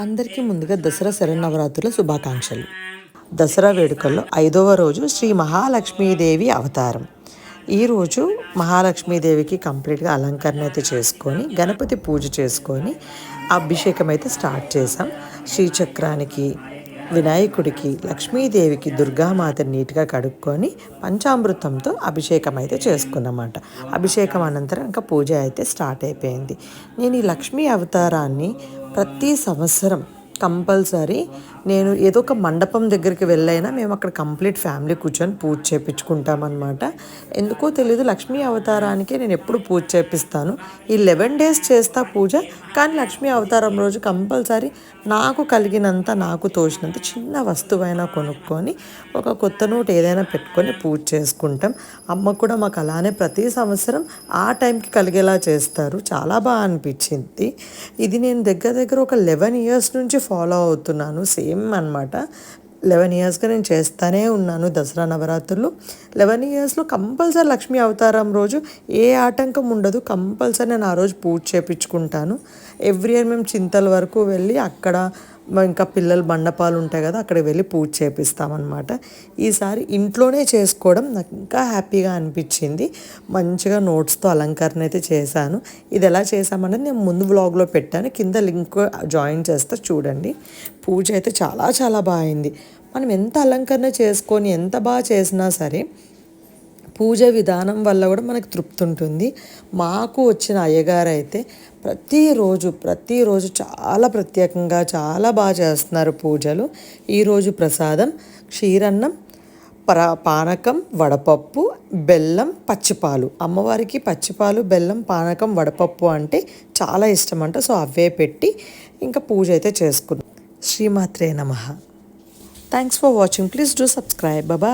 అందరికీ ముందుగా దసరా శరన్నవరాత్రుల శుభాకాంక్షలు. దసరా వేడుకల్లో 5వ రోజు శ్రీ మహాలక్ష్మీదేవి అవతారం. ఈరోజు మహాలక్ష్మీదేవికి కంప్లీట్గా అలంకరణ అయితే చేసుకొని గణపతి పూజ చేసుకొని అభిషేకం అయితే స్టార్ట్ చేసాం. శ్రీచక్రానికి, వినాయకుడికి, లక్ష్మీదేవికి, దుర్గామాత నీట్గా కడుక్కొని పంచామృతంతో అభిషేకం అయితే చేసుకున్నమాట. అభిషేకం అనంతరం ఇంకా పూజ అయితే స్టార్ట్ అయిపోయింది. నేను ఈ లక్ష్మీ అవతారాన్ని ప్రతి సంవత్సరం కంపల్సరీ నేను ఏదో ఒక మండపం దగ్గరికి వెళ్ళైనా మేము అక్కడ కంప్లీట్ ఫ్యామిలీ కూర్చొని పూజ చేయించుకుంటామన్నమాట. ఎందుకో తెలీదు, లక్ష్మీ అవతారానికే నేను ఎప్పుడు పూజ చేపిస్తాను. ఈ 11 days చేస్తా పూజ, కానీ లక్ష్మీ అవతారం రోజు కంపల్సరీ నాకు కలిగినంత, నాకు తోచినంత చిన్న వస్తువైనా కొనుక్కొని ఒక కొత్త నోట్ ఏదైనా పెట్టుకొని పూజ చేసుకుంటాం. అమ్మ కూడా మాకు అలానే ప్రతి సంవత్సరం ఆ టైంకి కలిగేలా చేస్తారు. చాలా బాగా అనిపించింది. ఇది నేను దగ్గర ఒక 11 years నుంచి ఫాలో అవుతున్నాను. సేమ్ అనమాట. 11 yearsగా నేను చేస్తూనే ఉన్నాను దసరా నవరాత్రులు. 11 yearsలో కంపల్సరీ లక్ష్మీ అవతారం రోజు ఏ ఆటంకం ఉండదు. కంపల్సరీ నేను ఆ రోజు పూజ చేయించుకుంటాను. ఎవ్రీ ఇయర్ మేము చింతల వరకు వెళ్ళి అక్కడ ఇంకా పిల్లలు మండపాలు ఉంటాయి కదా, అక్కడికి వెళ్ళి పూజ చేపిస్తామన్నమాట. ఈసారి ఇంట్లోనే చేసుకోవడం నాకు ఇంకా హ్యాపీగా అనిపించింది. మంచిగా నోట్స్తో అలంకరణ అయితే చేశాను. ఇది ఎలా చేశామన్నది నేను ముందు వ్లాగ్లో పెట్టాను, కింద లింక్ జాయిన్ చేస్తే చూడండి. పూజ అయితే చాలా బాగా అయింది. మనం ఎంత అలంకరణ చేసుకొని ఎంత బాగా చేసినా సరే పూజ విధానం వల్ల కూడా మనకు తృప్తి ఉంటుంది. మాకు వచ్చిన అయ్యగారు అయితే ప్రతిరోజు చాలా ప్రత్యేకంగా చాలా బాగా చేస్తున్నారు పూజలు. ఈరోజు ప్రసాదం క్షీరన్నం, పానకం, వడపప్పు, బెల్లం, పచ్చిపాలు. అమ్మవారికి పచ్చిపాలు, బెల్లం, పానకం, వడపప్పు అంటే చాలా ఇష్టం అంట. సో అవే పెట్టి ఇంకా పూజ అయితే చేసుకున్నాం. శ్రీమాత్రే నమః. Thanks for watching. Please do subscribe. Bye.